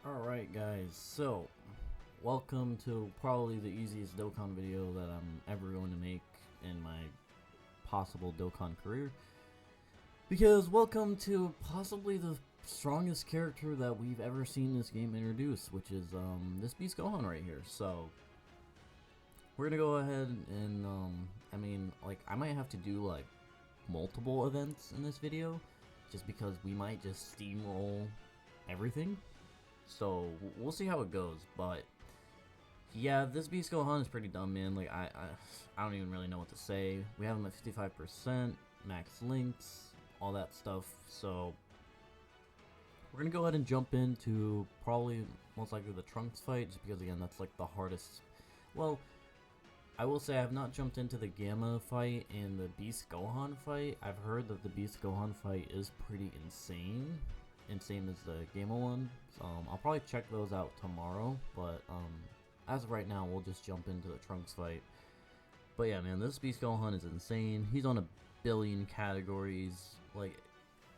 Alright guys, so welcome to probably the easiest Dokkan video that I'm ever going to make in my possible Dokkan career. Because welcome to possibly the strongest character that we've ever seen this game introduce, which is this beast Gohan right here. So we're gonna go ahead and I might have to do like multiple events in this video just because we might just steamroll everything. So we'll see how it goes, but yeah, this Beast Gohan is pretty dumb, man. Like I don't even really know what to say. We have him at 55%, max links, all that stuff. So we're gonna go ahead and jump into probably most likely the Trunks fight, just because again that's like the hardest. Well, I will say I have not jumped into the Gamma fight and the Beast Gohan fight. I've heard that the Beast Gohan fight is pretty insane. And same as the Gamma one. I'll probably check those out tomorrow, but as of right now, we'll just jump into the Trunks fight. But yeah, man, this Beast Gohan is insane. He's on a billion categories. Like,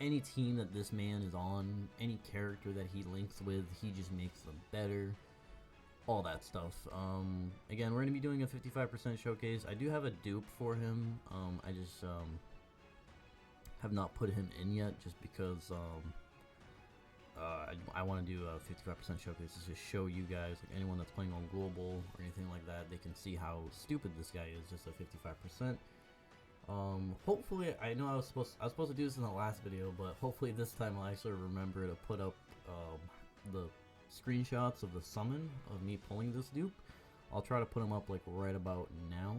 any team that this man is on, any character that he links with, he just makes them better. All that stuff. Again, we're going to be doing a 55% showcase. I do have a dupe for him. I just have not put him in yet, just because I want to do a 55% showcase to show you guys, like anyone that's playing on global or anything like that, they can see how stupid this guy is. Just a 55%. Hopefully, I know I was supposed to do this in the last video, but hopefully this time I'll actually remember to put up the screenshots of the summon of me pulling this dupe. I'll try to put them up like right about now.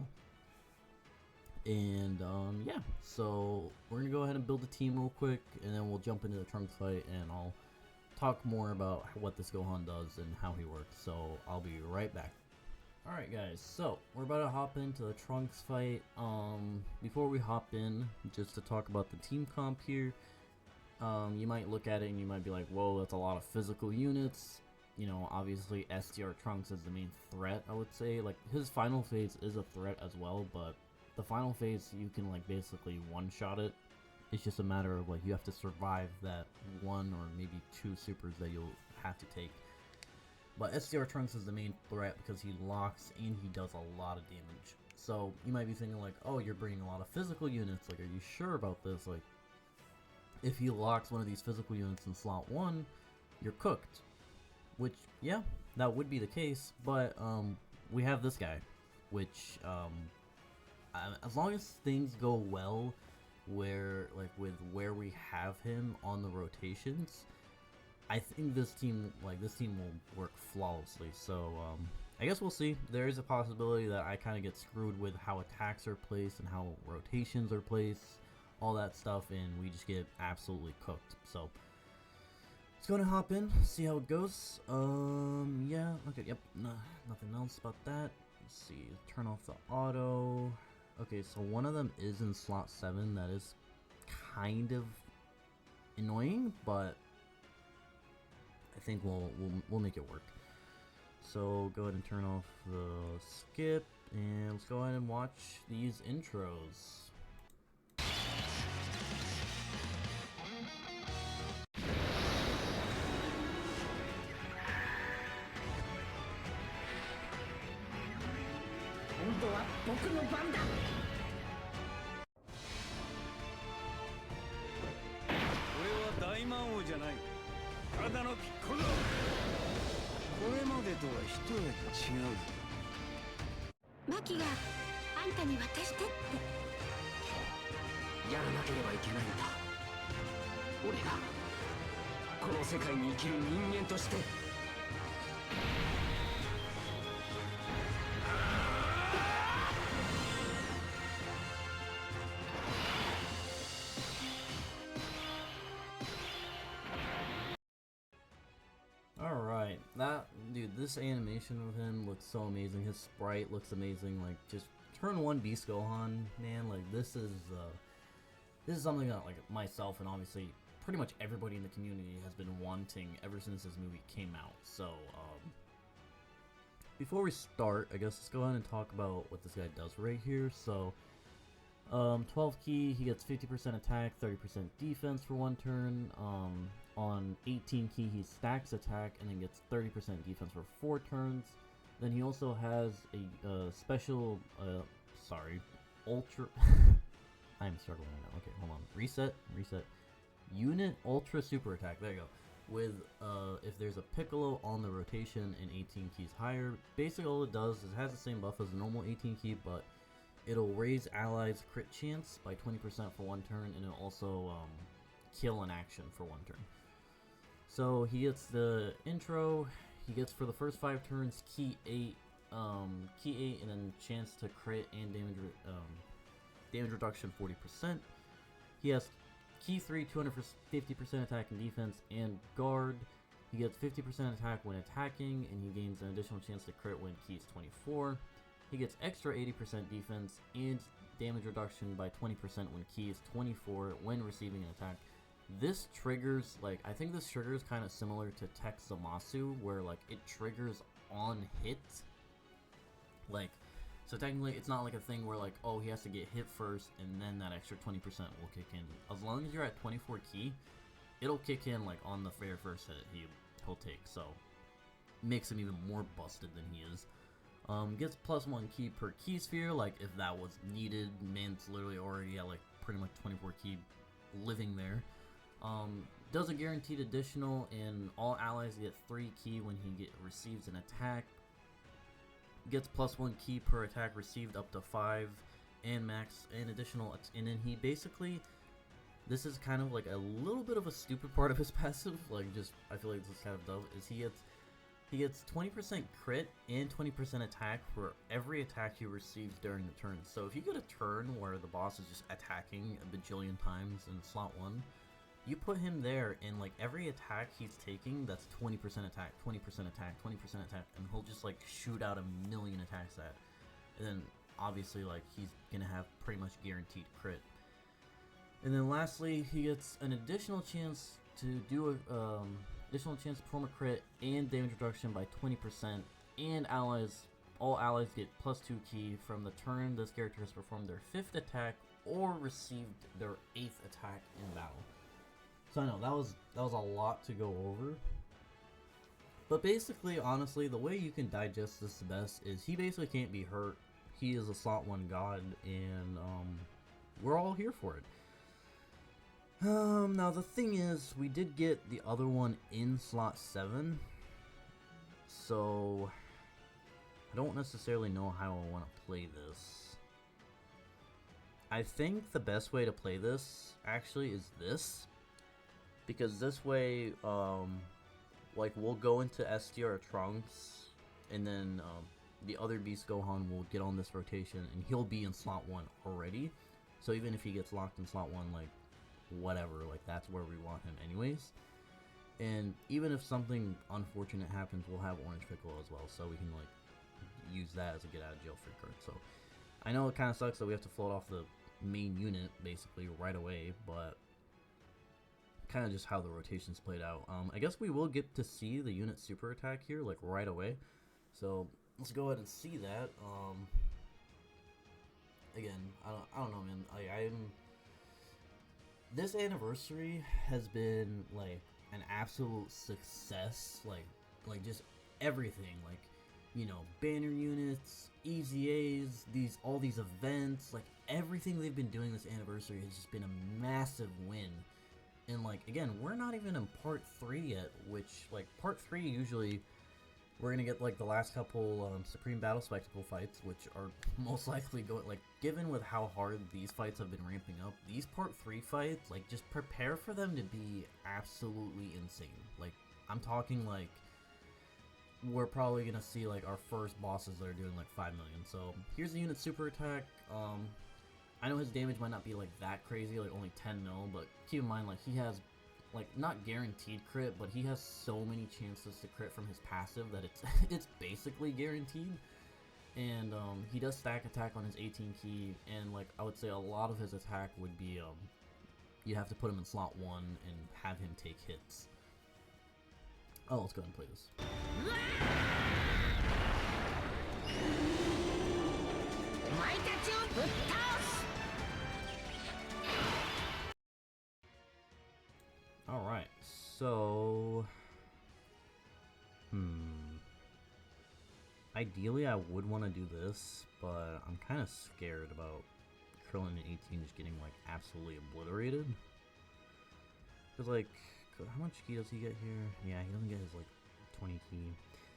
And yeah, so we're gonna go ahead and build a team real quick, and then we'll jump into the Trunks fight, and I'll talk more about what this Gohan does and how he works. So I'll be right back. Alright guys, so we're about to hop into the Trunks fight. Before we hop in, just to talk about the team comp here, you might look at it and you might be like, whoa, that's a lot of physical units. You know, obviously STR Trunks is the main threat, I would say. Like, his final phase is a threat as well, but the final phase, you can like basically one-shot it. It's just a matter of like you have to survive that one or maybe two supers that you'll have to take. But STR Trunks is the main threat because he locks and he does a lot of damage. So you might be thinking like, oh, you're bringing a lot of physical units. Like, are you sure about this? Like, if he locks one of these physical units in slot 1, you're cooked. Which, yeah, that would be the case. But we have this guy, which as long as things go well, where with where we have him on the rotations, I think this team will work flawlessly. So I guess we'll see. There is a possibility that I kind of get screwed with how attacks are placed and how rotations are placed, all that stuff, and we just get absolutely cooked. So let's go and hop in, see how it goes. Yeah, okay, yep, nothing else about that. Let's see, turn off the auto. Okay, so one of them is in slot 7. That is kind of annoying, but I think we'll make it work. So go ahead and turn off the skip, and let's go ahead and watch these intros. Alright, this animation of him looks so amazing. His sprite looks amazing. Like, just turn 1 Beast Gohan, man. Like, this is something that like myself and obviously pretty much everybody in the community has been wanting ever since this movie came out. So before we start, I guess let's go ahead and talk about what this guy does right here. So 12 key, he gets 50% attack, 30% defense for 1 turn. On 18 key, he stacks attack and then gets 30% defense for 4 turns. Then he also has a special, ultra. I'm struggling right now. Okay, hold on. Reset. Unit ultra super attack. There you go. With if there's a Piccolo on the rotation and 18 keys higher, basically all it does is it has the same buff as a normal 18 key, but it'll raise allies crit chance by 20% for 1 turn, and it'll also kill an action for 1 turn. So he gets the intro. He gets for the first 5 turns key 8, and then chance to crit and damage reduction 40%. He has key 3, 250% attack and defense, and guard. He gets 50% attack when attacking, and he gains an additional chance to crit when key is 24. He gets extra 80% defense and damage reduction by 20% when key is 24 when receiving an attack. This triggers, like, I think this trigger is kind of similar to Tech Zamasu, where, like, it triggers on hit. Like, so technically it's not like a thing where, like, oh, he has to get hit first and then that extra 20% will kick in. As long as you're at 24 key, it'll kick in, like, on the very first hit he'll take, so makes him even more busted than he is. Gets +1 key per key sphere, like, if that was needed. Man's literally already at, like, pretty much 24 key living there. Does a guaranteed additional, and all allies get 3 key when he receives an attack. Gets +1 key per attack received up to 5, and max an additional. And then he basically, this is kind of like a little bit of a stupid part of his passive. Like, just I feel like this is kind of dumb. Is he gets 20% crit and 20% attack for every attack he receives during the turn. So if you get a turn where the boss is just attacking a bajillion times in slot 1, you put him there, and like every attack he's taking, that's 20% attack, 20% attack, 20% attack, and he'll just like shoot out 1,000,000 attacks at. And then obviously like he's gonna have pretty much guaranteed crit. And then lastly, he gets an additional chance to do a additional chance to perform a crit and damage reduction by 20%, and all allies get +2 key from the turn this character has performed their 5th attack or received their 8th attack in battle. So I know that was a lot to go over, but basically, honestly, the way you can digest this the best is he basically can't be hurt. He is a slot 1 god, and we're all here for it. Now the thing is, we did get the other one in slot 7, so I don't necessarily know how I want to play this. I think the best way to play this actually is this, because this way, like, we'll go into SDR Trunks, and then the other Beast Gohan will get on this rotation, and he'll be in slot 1 already. So even if he gets locked in slot 1, like, whatever, like, that's where we want him anyways. And even if something unfortunate happens, we'll have Orange Piccolo as well, so we can, like, use that as a get out of jail free card. So I know it kind of sucks that we have to float off the main unit basically right away, but kind of just how the rotations played out. I guess we will get to see the unit super attack here, like, right away. So let's go ahead and see that. Again, I don't know, man. This anniversary has been like an absolute success. Like just everything. Like, you know, banner units, EZAs, all these events, like everything they've been doing this anniversary has just been a massive win. And like, again, we're not even in part 3 yet, which, like, part 3 usually we're gonna get like the last couple Supreme Battle Spectacle fights, which are most likely going, like, given with how hard these fights have been ramping up, these part 3 fights, like, just prepare for them to be absolutely insane. Like, I'm talking like we're probably gonna see like our first bosses that are doing like 5 million. So here's the unit super attack. I know his damage might not be like that crazy, like only 10 mil, but keep in mind, like, he has, like, not guaranteed crit, but he has so many chances to crit from his passive that it's basically guaranteed. And he does stack attack on his 18 key, and like I would say a lot of his attack would be you have to put him in slot 1 and have him take hits. Oh, let's go ahead and play this. Alright, So, ideally I would want to do this, but I'm kind of scared about Krillin and 18 just getting like absolutely obliterated. Cause like, how much ki does he get here? Yeah, he doesn't get his like 20 ki.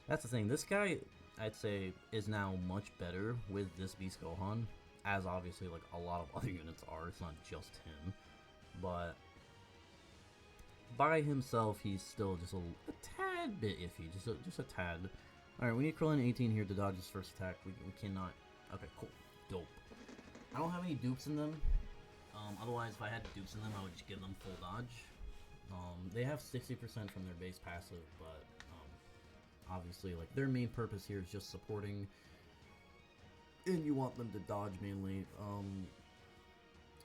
That's the thing. This guy, I'd say, is now much better with this Beast Gohan, as obviously like a lot of other units are. It's not just him, but by himself, he's still just a tad bit iffy, just a tad. All right, we need Krillin 18 here to dodge his first attack. We cannot. Okay, cool, dope. I don't have any dupes in them. Otherwise, if I had dupes in them, I would just give them full dodge. They have 60% from their base passive, but obviously, like, their main purpose here is just supporting, and you want them to dodge mainly.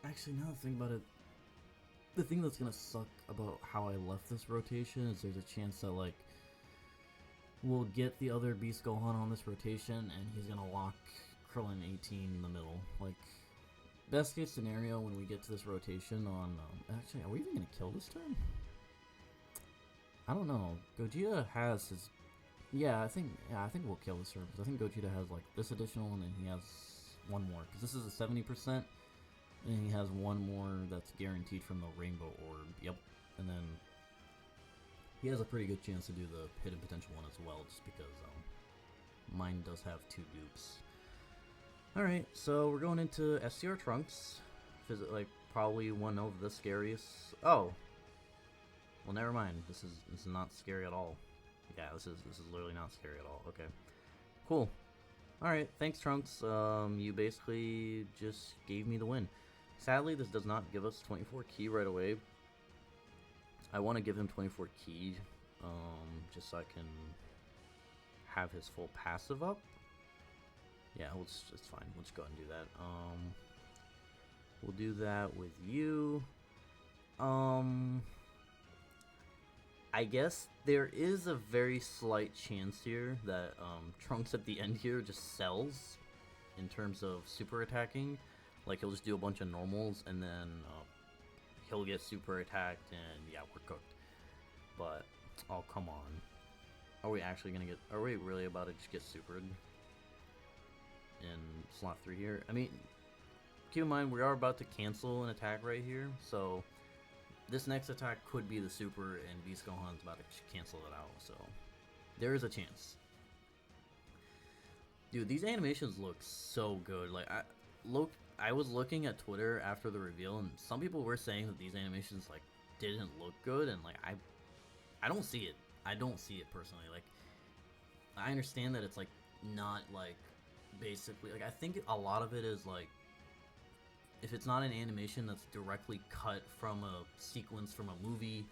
Actually, now that I think about it, the thing that's gonna suck about how I left this rotation is there's a chance that, like, we'll get the other Beast Gohan on this rotation, and he's gonna lock Krillin 18 in the middle. Like, best case scenario when we get to this rotation on, actually, are we even gonna kill this turn? I don't know. Gogeta has his, I think we'll kill this turn, because I think Gogeta has, like, this additional, and then he has one more, because this is a 70%, and he has one more that's guaranteed from the Rainbow Orb, yep, and then he has a pretty good chance to do the hidden potential one as well, just because, mine does have 2 dupes. Alright, so we're going into STR Trunks. Like, probably one of the scariest. Oh! Well, never mind. This is not scary at all. Yeah, this is literally not scary at all. Okay. Cool. Alright, thanks, Trunks. You basically just gave me the win. Sadly, this does not give us 24 ki right away. I want to give him 24 ki, just so I can have his full passive up. Yeah, it's fine. Let's go ahead and do that. We'll do that with you. I guess there is a very slight chance here that Trunks at the end here just sells in terms of super attacking. Like, he'll just do a bunch of normals and then he'll get super attacked and yeah, we're cooked. But, oh, come on. Are we actually gonna get, are we really about to just get supered in slot 3 here? I mean, keep in mind, we are about to cancel an attack right here, so this next attack could be the super, and Beast Gohan's about to cancel it out, so there is a chance. Dude, these animations look so good. Like, I was looking at Twitter after the reveal, and some people were saying that these animations, like, didn't look good, and, like, I don't see it. I don't see it personally. Like, I understand that it's, like, not, like, basically, like, I think a lot of it is, like, if it's not an animation that's directly cut from a sequence from a movie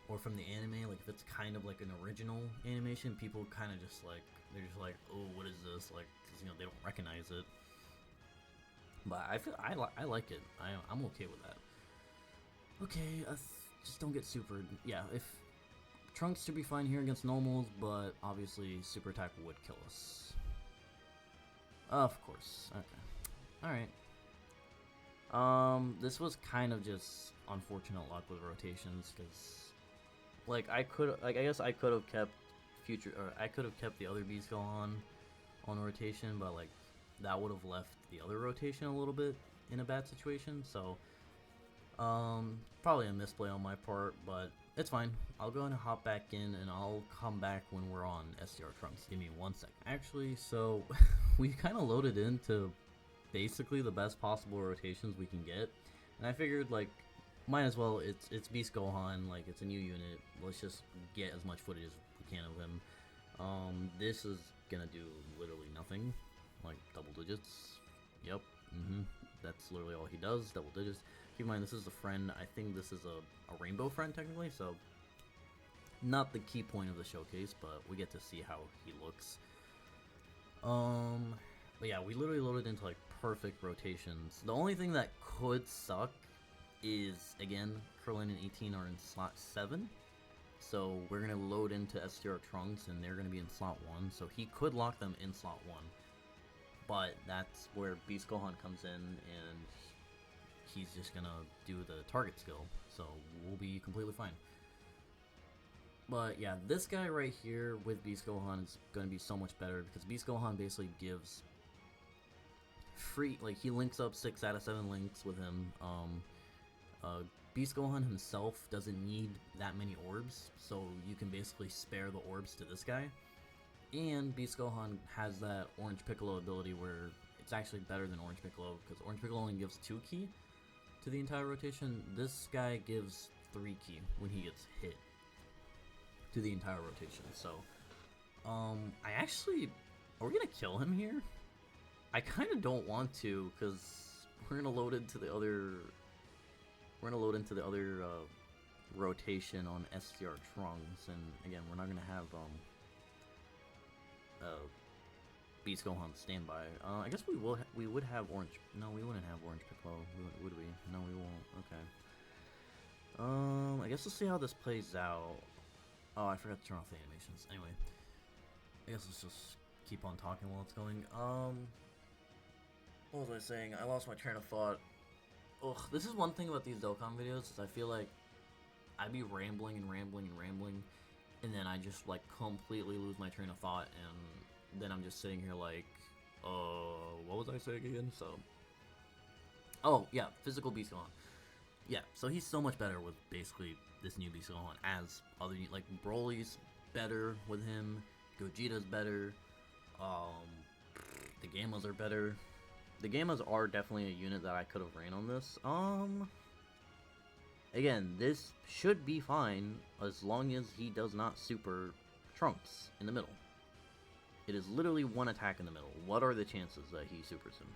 or from the anime, like, if it's kind of like an original animation, people kind of just, like, they're just like, oh, what is this? Like, 'cause, you know, they don't recognize it. But I feel, I like it. I'm okay with that. Okay, just don't get supered. Yeah, if Trunks should be fine here against normals, but obviously super attack would kill us. Of course. Okay. Alright. This was kind of just unfortunate luck with rotations, because, like, I guess I could have kept I could have kept the other Beast Gohan on rotation, but, like, that would have left the other rotation a little bit in a bad situation, so, probably a misplay on my part, but it's fine. I'll go ahead and hop back in, and I'll come back when we're on STR Trunks. Give me 1 second. Actually, so, we kind of loaded into basically the best possible rotations we can get, and I figured, like, might as well, it's Beast Gohan, like, it's a new unit, let's just get as much footage as we can of him. This is gonna do literally nothing, like, double digits, yep, that's literally all he does, double digits. Keep in mind, this is a friend. I think this is a rainbow friend, technically, so not the key point of the showcase, but we get to see how he looks. But yeah, we literally loaded into, like, perfect rotations. The only thing that could suck is, again, Krillin and 18 are in slot 7, so we're going to load into STR Trunks, and they're going to be in slot 1, so he could lock them in slot 1. But that's where Beast Gohan comes in, and he's just gonna do the target skill, so we'll be completely fine. But yeah, this guy right here with Beast Gohan is going to be so much better because Beast Gohan basically gives free, like, he links up 6 out of 7 links with him. Uh, Beast Gohan himself doesn't need that many orbs, so you can basically spare the orbs to this guy. And Beast Gohan has that Orange Piccolo ability where it's actually better than Orange Piccolo because Orange Piccolo only gives 2 ki to the entire rotation. This guy gives 3 ki when he gets hit to the entire rotation. So, I actually, are we gonna kill him here? I kind of don't want to because we're gonna load into the other. We're gonna load into the other rotation on STR Trunks, and again, we're not gonna have Beast Gohan standby. I guess we would have Orange. No, we wouldn't have Orange Piccolo, would we? No, we won't. Okay. I guess we'll see how this plays out. Oh, I forgot to turn off the animations. Anyway, I guess let's just keep on talking while it's going. What was I saying? I lost my train of thought. Ugh, this is one thing about these Dokkan videos, is I feel like I be rambling and rambling and rambling, and then I just, like, completely lose my train of thought, and then I'm just sitting here like, what was I saying again? So, oh, yeah, physical Beast Gohan. Yeah, so he's so much better with basically this new Beast Gohan, as other, like, Broly's better with him, Gogeta's better, the Gammas are better. The Gammas are definitely a unit that I could have ran on this. Again, this should be fine as long as he does not super Trunks in the middle. It is literally one attack in the middle. What are the chances that he supers him?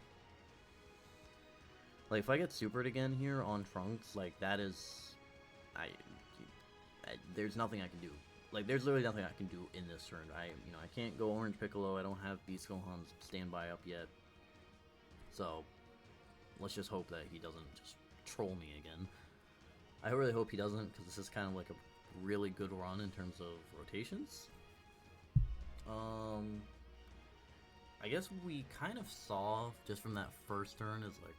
Like, if I get supered again here on Trunks, like, that is... there's nothing I can do. Like, there's literally nothing I can do in this turn. I can't go Orange Piccolo. I don't have Beast Gohan's standby up yet. So, let's just hope that he doesn't just troll me again. I really hope he doesn't, because this is kind of like a really good run in terms of rotations. I guess we kind of saw, just from that first turn, is like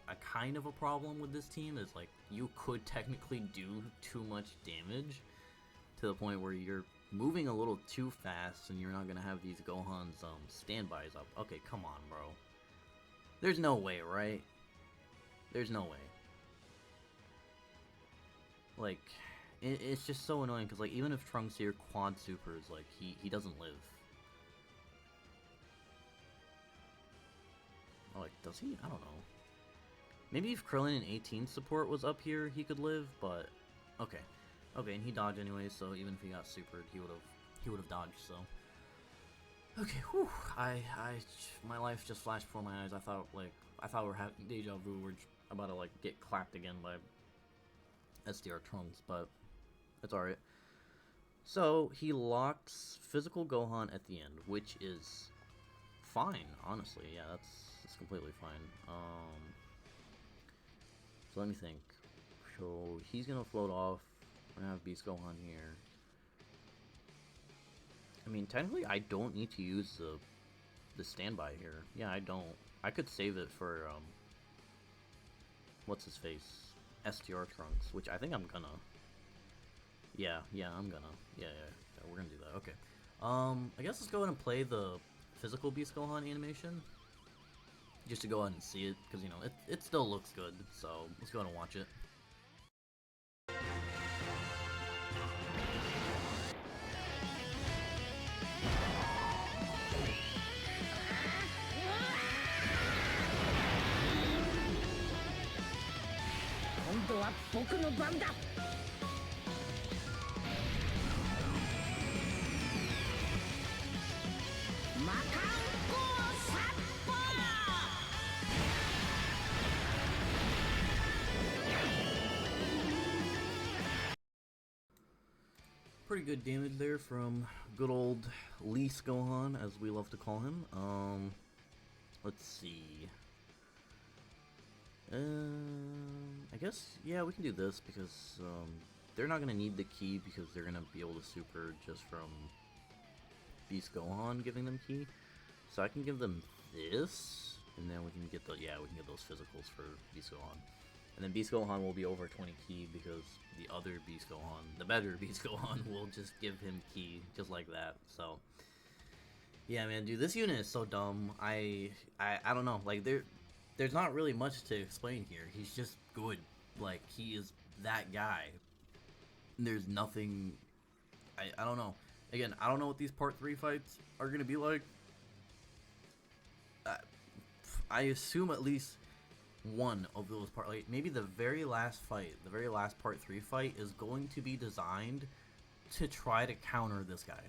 a kind of a problem with this team, is like, you could technically do too much damage, to the point where you're moving a little too fast, and you're not going to have these Gohan's standbys up. Okay, come on, bro. There's no way, right? There's no way. Like, it's just so annoying, because, like, even if Trunks here quad supers, like, he doesn't live. Oh, like, does he? I don't know. Maybe if Krillin and 18 support was up here, he could live, but... Okay. Okay, and he dodged anyway, so even if he got supered, he would have dodged, so... Okay, whew, my life just flashed before my eyes. I thought we were having deja vu. We're about to, like, get clapped again by SDR Trunks, but it's alright. So, he locks physical Gohan at the end, which is fine, honestly. Yeah, that's completely fine. So let me think. So, he's gonna float off. We're gonna have Beast Gohan here. I mean, technically, I don't need to use the standby here. Yeah, I don't. I could save it for, what's his face? STR Trunks, which I think I'm gonna. Yeah, I'm gonna. Yeah, we're gonna do that. Okay. I guess let's go ahead and play the physical Beast Gohan animation. Just to go ahead and see it, because, you know, it still looks good. So, let's go ahead and watch it. Pretty good damage there from good old Lease Gohan, as we love to call him. Let's see. I guess, yeah, we can do this, because they're not going to need the ki, because they're going to be able to super just from Beast Gohan giving them ki. So I can give them this, and then we can get we can get those physicals for Beast Gohan. And then Beast Gohan will be over 20 ki because the other Beast Gohan, the better Beast Gohan, will just give him ki just like that. So yeah, man, dude, this unit is so dumb. I don't know. Like there's not really much to explain here. He's just good. Like he is that guy. There's nothing. I don't know. Again, I don't know what these part 3 fights are gonna be like. I assume at least one of those like maybe the very last fight, the very last part 3 fight is going to be designed to try to counter this guy.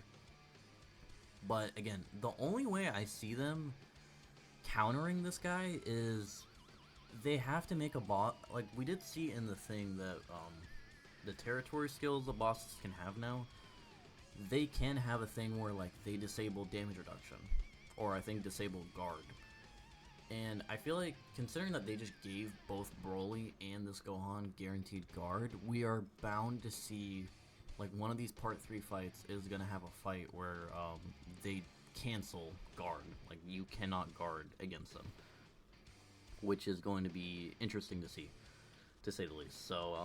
But again, the only way I see them countering this guy is they have to make a boss. Like we did see in the thing that the territory skills the bosses can have now, they can have a thing where like they disable damage reduction, or I think disable guard. And I feel like, considering that they just gave both Broly and this Gohan guaranteed guard, we are bound to see, like, one of these part 3 fights is gonna have a fight where they cancel guard. Like, you cannot guard against them, which is going to be interesting to see, to say the least. So,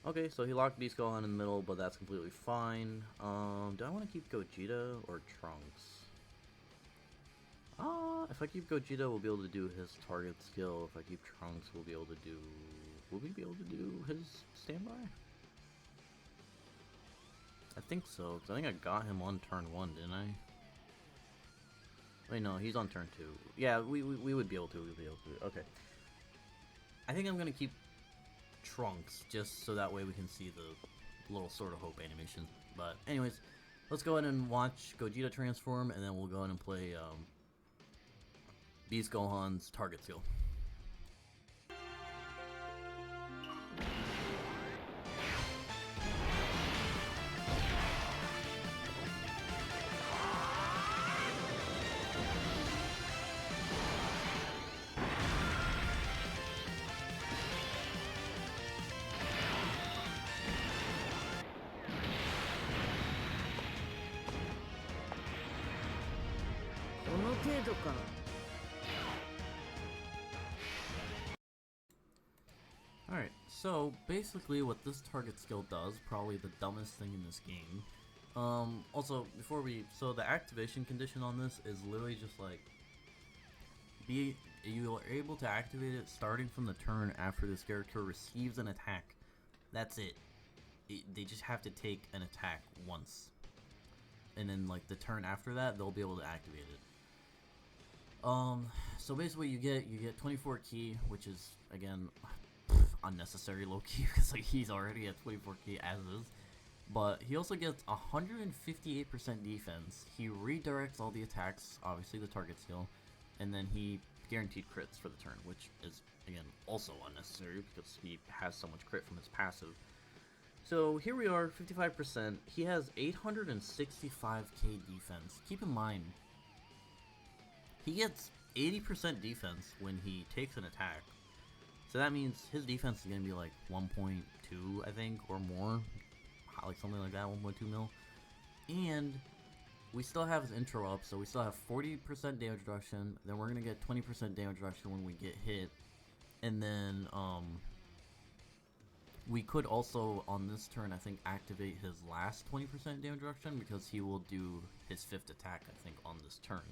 okay, so he locked Beast Gohan in the middle, but that's completely fine. Do I want to keep Gogeta or Trunks? If I keep Gogeta, we'll be able to do his target skill. If I keep Trunks, we'll be able to do... Will we be able to do his standby? I think so, because I think I got him on turn 1, didn't I? Wait, no, he's on turn 2. Yeah, we would be able to, okay. I think I'm going to keep Trunks, just so that way we can see the little Sword of Hope animation. But anyways, let's go ahead and watch Gogeta transform, and then we'll go ahead and play Beast Gohan's target skill. Alright, so basically what this target skill does, probably the dumbest thing in this game. Also, so the activation condition on this is literally just like, you are able to activate it starting from the turn after this character receives an attack. That's it. They just have to take an attack once. And then like the turn after that, they'll be able to activate it. So basically you get 24 ki, which is, again, unnecessary low key, because like he's already at 24 ki as is. But he also gets 158% defense. He redirects all the attacks, obviously the target skill, and then he guaranteed crits for the turn, which is, again, also unnecessary because he has so much crit from his passive. So here we are, 55%. He has 865k defense. Keep in mind, he gets 80% defense when he takes an attack. So that means his defense is going to be like 1.2, I think, or more. Like something like that, 1.2 mil. And we still have his intro up, so we still have 40% damage reduction. Then we're going to get 20% damage reduction when we get hit. And then, we could also, on this turn, I think, activate his last 20% damage reduction, because he will do his 5th attack, I think, on this turn.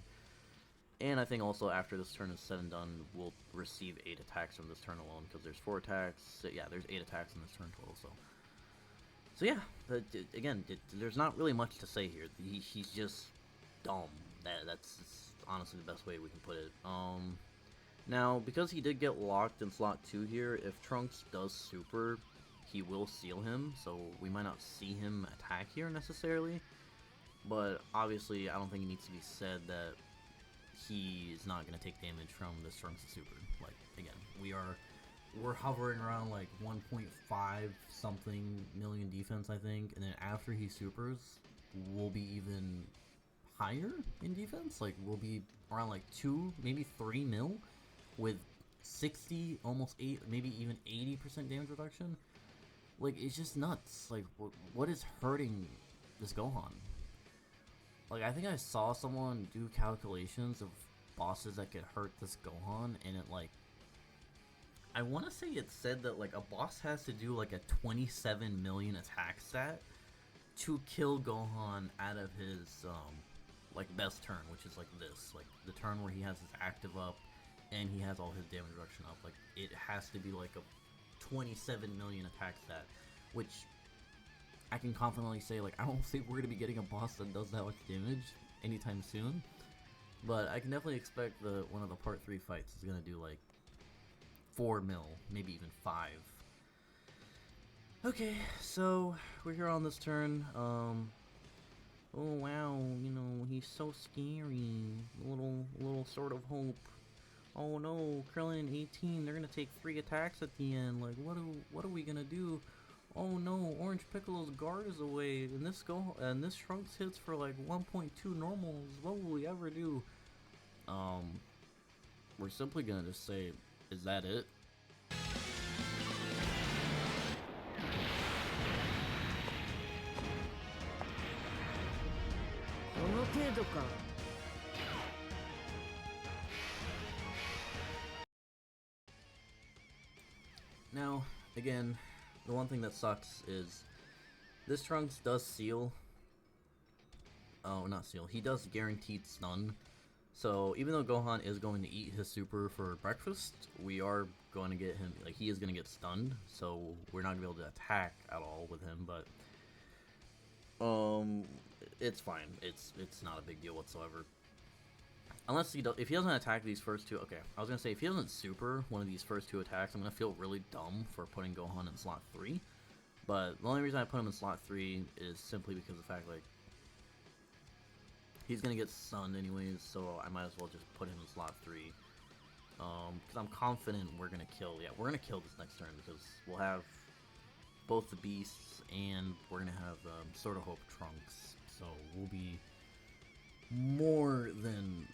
And I think also after this turn is said and done, we'll receive 8 attacks from this turn alone, because there's 4 attacks. Yeah, there's 8 attacks in this turn total, so yeah, again, there's not really much to say here. He's just dumb. That's honestly the best way we can put it. Now, because he did get locked in slot 2 here, if Trunks does super, he will seal him, so we might not see him attack here necessarily. But obviously, I don't think it needs to be said that he is not going to take damage from this Trunks super. Like, again, we're hovering around like 1.5 something million defense, I think, and then after he supers, we'll be even higher in defense. Like, we'll be around like 2, maybe 3 mil with 60, almost 8, maybe even 80% damage reduction. Like, it's just nuts. Like, what is hurting this Gohan? Like, I think I saw someone do calculations of bosses that could hurt this Gohan, and it, like, I want to say it said that like a boss has to do like a 27 million attack stat to kill Gohan out of his like best turn, which is like this, like the turn where he has his active up and he has all his damage reduction up. Like it has to be like a 27 million attack stat, which I can confidently say like I don't think we're gonna be getting a boss that does that much damage anytime soon. But I can definitely expect the one of the part 3 fights is gonna do like 4 mil, maybe even 5. Okay, so we're here on this turn. Oh wow, you know, he's so scary. Little sort of hope. Oh no, Krillin 18, they're gonna take 3 attacks at the end. Like what are we gonna do? Oh no, Orange Piccolo's guard is away, and this Trunks hits for like 1.2 normals. What will we ever do? We're simply gonna just say, is that it? Now, again, the one thing that sucks is this Trunks does seal. Oh, not seal. He does guaranteed stun. So even though Gohan is going to eat his super for breakfast, we are going to get him, like he is going to get stunned. So we're not going to be able to attack at all with him, but it's fine. It's not a big deal whatsoever. Unless if he doesn't attack these first two, okay. I was gonna say if he doesn't super one of these first 2 attacks, I'm gonna feel really dumb for putting Gohan in slot 3. But the only reason I put him in slot 3 is simply because of the fact like he's gonna get stunned anyways, so I might as well just put him in slot 3. Because I'm confident we're gonna kill. Yeah, we're gonna kill this next turn because we'll have both the beasts and we're gonna have Sword of Hope Trunks, so we'll be more than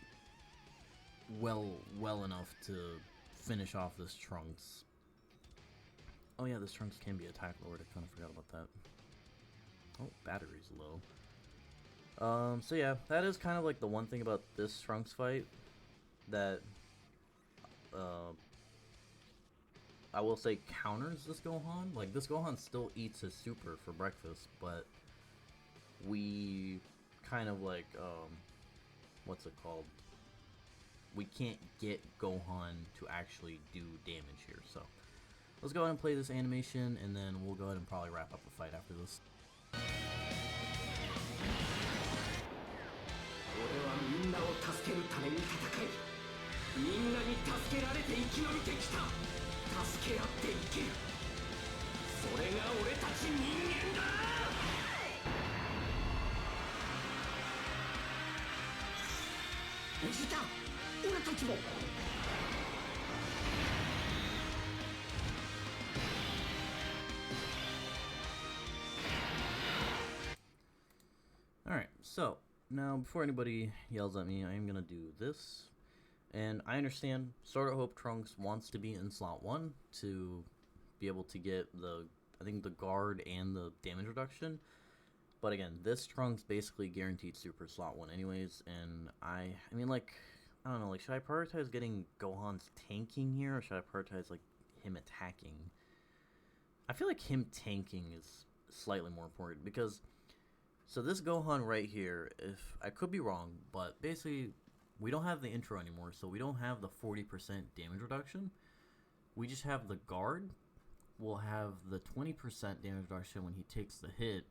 well enough to finish off this Trunks. Oh yeah, this Trunks can be attack lord. I kind of forgot about that. Oh, battery's low. So yeah, that is kind of like the one thing about this Trunks fight that I will say counters this Gohan. Like this Gohan still eats his super for breakfast, but we kind of like what's it called? We can't get Gohan to actually do damage here. So let's go ahead and play this animation, and then we'll go ahead and probably wrap up the fight after this. 俺はみんなを助けるために戦い、みんなに助けられて生き延びてきた。助け合って生きる。それが俺たち人間だ。おじいちゃん、俺たちも。Alright, so now before anybody yells at me, I am gonna do this. And I understand Sword of Hope Trunks wants to be in slot 1 to be able to get I think the guard and the damage reduction. But again, this Trunks basically guaranteed super slot 1 anyways, and I mean like, I don't know, like should I prioritize getting Gohan's tanking here, or should I prioritize like him attacking? I feel like him tanking is slightly more important because, so this Gohan right here, if I could be wrong, but basically we don't have the intro anymore, so we don't have the 40% damage reduction. We just have the guard. We'll have the 20% damage reduction when he takes the hit,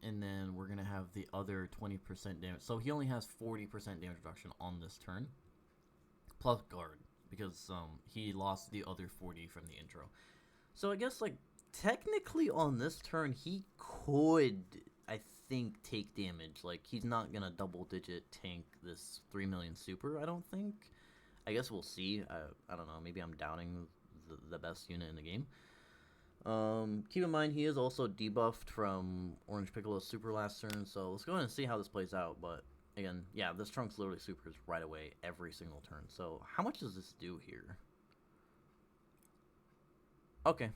and then we're going to have the other 20% damage. So he only has 40% damage reduction on this turn, plus guard, because he lost the other 40 from the intro. So I guess, like, technically on this turn, he could, I think, take damage. Like, he's not going to double-digit tank this 3 million super, I don't think. I guess we'll see. I don't know. Maybe I'm doubting the best unit in the game. Keep in mind, he is also debuffed from Orange Piccolo's super last turn, so let's go ahead and see how this plays out. But, again, yeah, this Trunks literally supers right away every single turn. So, how much does this do here? Okay.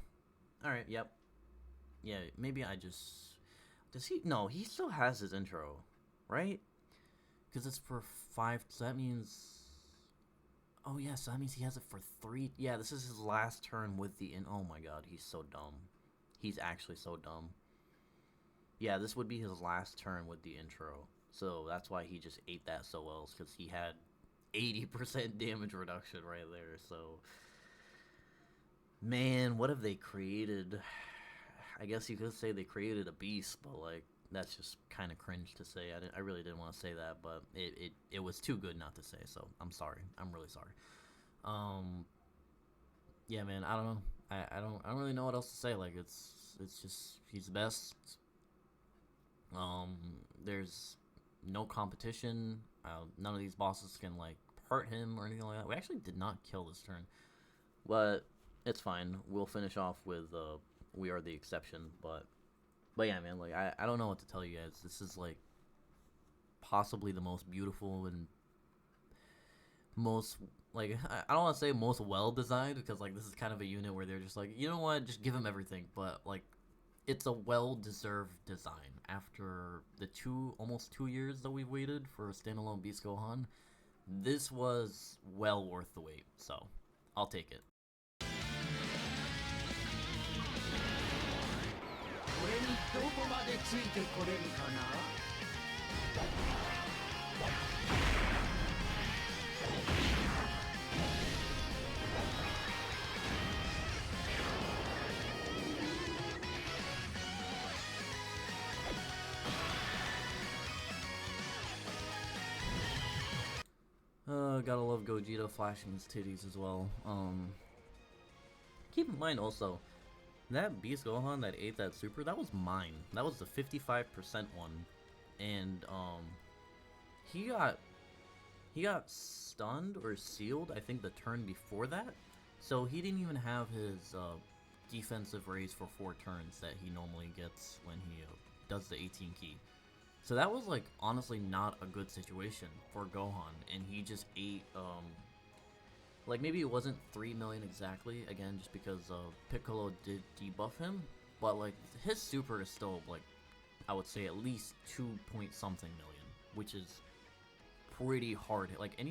Alright, yep. Yeah, maybe I just... Does he... No, he still has his intro, right? Because it's for 5... So that means... Oh yeah, so that means he has it for 3. Yeah, this is his last turn with the in. Oh my god, he's so dumb. He's actually so dumb. Yeah, this would be his last turn with the intro. So that's why he just ate that so well, because he had 80% damage reduction right there. So, man, what have they created? I guess you could say they created a beast, but like that's just kind of cringe to say. I really didn't want to say that, but it was too good not to say. So I'm sorry. I'm really sorry. Um, yeah, man. I don't know. I don't really know what else to say. Like it's just he's the best. Um, there's no competition. None of these bosses can like hurt him or anything like that. We actually did not kill this turn, but it's fine. We'll finish off with we are the exception. But yeah, man. Like I don't know what to tell you guys. This is like possibly the most beautiful and most like I don't want to say most well designed because like this is kind of a unit where they're just like, you know what, just give him everything. But like it's a well-deserved design after the almost 2 years that we've waited for a standalone Beast Gohan. This was well worth the wait, so I'll take it. 俺にどこまでついてこれるかな。 Gotta love Gogeta flashing his titties as well. Keep in mind also, that Beast Gohan that ate that super, that was mine. That was the 55% one. And, he got stunned or sealed, I think, the turn before that. So he didn't even have his, defensive raise for 4 turns that he normally gets when he does the 18 key. So that was like honestly not a good situation for Gohan, and he just ate like maybe it wasn't 3 million exactly, again just because Piccolo did debuff him, but like his super is still like I would say at least 2 point something million, which is pretty hard. Like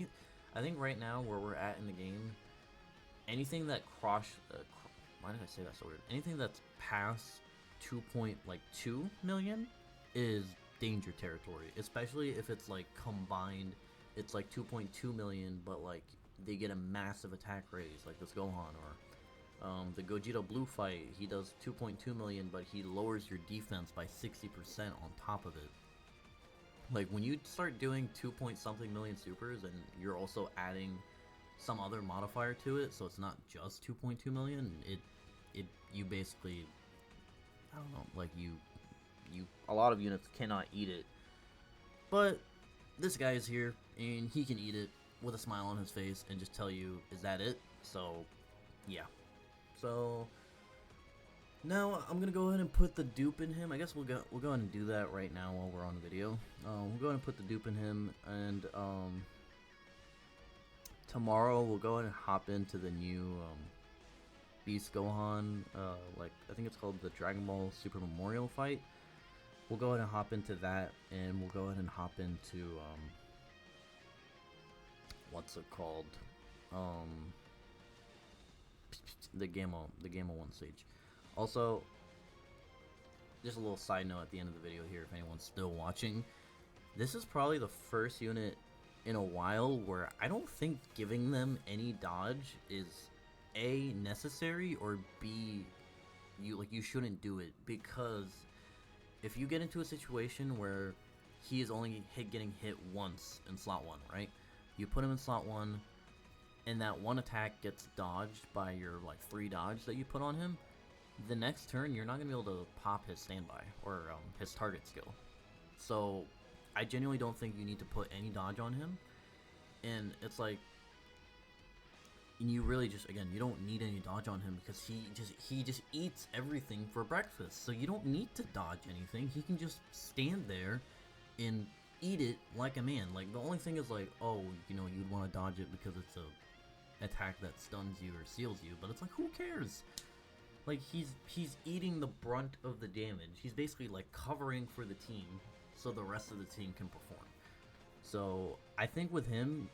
I think right now where we're at in the game, anything that why did I say that so weird? Anything that's past 2.2 million is danger territory, especially if it's like combined. It's like 2.2 million, but like they get a massive attack raise, like this Gohan, or the Gogeta Blue fight. He does 2.2 million, but he lowers your defense by 60% on top of it. Like when you start doing 2 point something million supers, and you're also adding some other modifier to it, so it's not just 2.2 million. You basically, I don't know, like you a lot of units cannot eat it, but this guy is here and he can eat it with a smile on his face and just tell you, is that it? So yeah, so now I'm gonna go ahead and put the dupe in him. I guess we'll go ahead and do that right now while we're on the video. We'll go ahead and put the dupe in him, and tomorrow we'll go ahead and hop into the new Beast Gohan, like I think it's called the Dragon Ball Super Memorial fight. We'll go ahead and hop into that, and we'll go ahead and hop into, what's it called? The Gamma 1 stage. Also, just a little side note at the end of the video here, if anyone's still watching. This is probably the first unit in a while where I don't think giving them any dodge is A, necessary, or B, you shouldn't do it, because if you get into a situation where he is only getting hit once in slot 1, right? You put him in slot 1, and that one attack gets dodged by your like 3 dodge that you put on him, the next turn you're not going to be able to pop his standby or his target skill. So I genuinely don't think you need to put any dodge on him, and it's like, you really just, again, you don't need any dodge on him because he just eats everything for breakfast. So you don't need to dodge anything. He can just stand there and eat it like a man. Like the only thing is like, oh, you'd want to dodge it because it's a attack that stuns you or seals you, but it's like, who cares? Like he's eating the brunt of the damage. He's basically like covering for the team so the rest of the team can perform. So I think with him,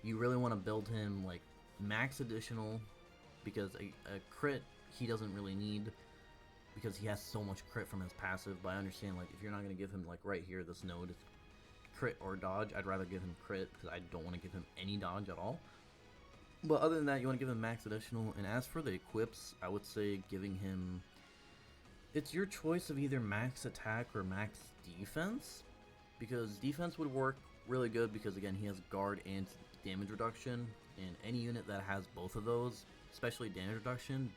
you really want to build him like max additional, because a crit he doesn't really need, because he has so much crit from his passive. But I understand, like, if you're not going to give him, like, right here, this node, crit or dodge, I'd rather give him crit, because I don't want to give him any dodge at all. But other than that, you want to give him max additional. And as for the equips, I would say giving him, it's your choice of either max attack or max defense, because defense would work really good, because again, he has guard and damage reduction, and any unit that has both of those, especially damage reduction,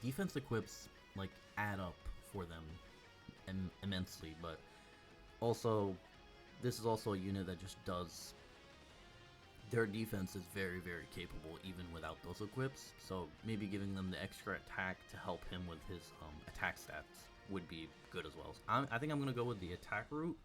defense equips like add up for them immensely. But also, this is also a unit that just does, their defense is very, very capable even without those equips, so maybe giving them the extra attack to help him with his attack stats would be good as well. So I think I'm going to go with the attack route.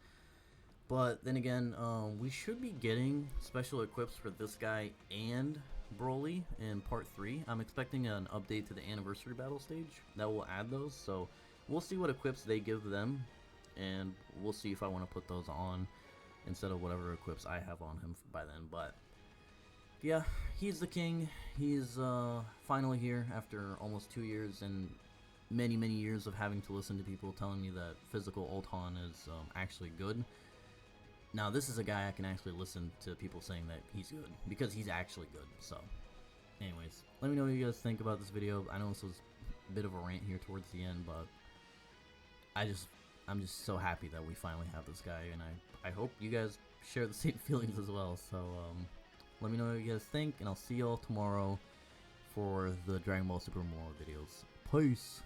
But then again, we should be getting special equips for this guy and Broly in part 3. I'm expecting an update to the anniversary battle stage that will add those, so we'll see what equips they give them, and we'll see if I want to put those on instead of whatever equips I have on him by then. But yeah, he's the king. He's finally here after almost 2 years and many years of having to listen to people telling me that physical Ultron is actually good. Now this is a guy I can actually listen to people saying that he's good, because he's actually good. So anyways, let me know what you guys think about this video. I know this was a bit of a rant here towards the end, but I'm just so happy that we finally have this guy, and I hope you guys share the same feelings as well. So let me know what you guys think, and I'll see y'all tomorrow for the Dragon Ball Super More videos. Peace!